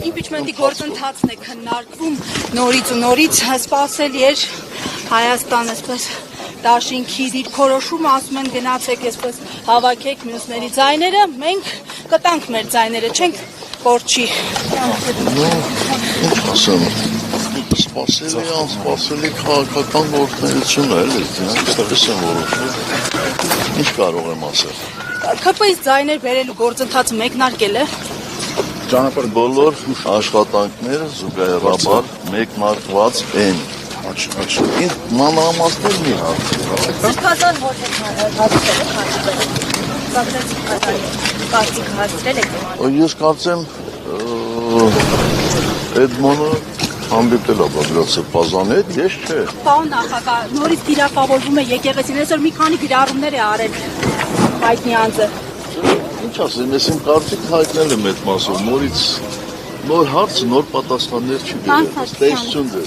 Իմպիչմենտի գործընթացն է քննարկվում նորից ու նորից սպասել էր Հայաստան այսպես դաշինքի դիրքորոշումը ասում են գնացեք այսպես հավաքեք մյուսների ձայները, մենք կտանք մեր ձայները, չենք կորչի։ Ինչ ասեմ, սպասելի անսպասելի քաղաքական գործունեություն է, էլի, դրանք այդպես են որոշում։ Ինչ կարող եմ ասել։ ՔՊ-ից ձայներ բերելու գործընթացը մեկնարկել է։ Բոլոր աշխատանքները զուգահեռաբար մեկնարկված են։ Ինչ մանրամասներ մի հարցեր։ Սրբազան հոդեր հասցրել եք հանդիպել։ Կարծիք հասցրել եք։ Ես կարծեմ Էդմոնը հանդիպել է բագրատ սրբազանի հետ, ես չէ։ Պարոն նախագահ, նորից դիրապավորվում է եկեղեցին, այսօր մի քանի գրառումներ է արել հայտնի անձը։ Ինչ ասեմ, ես իմ կարծիքը հայտնել եմ այդ մասով, նորից նոր հարց, նոր պատասխաններ չի բերել։ Տեսություն դե։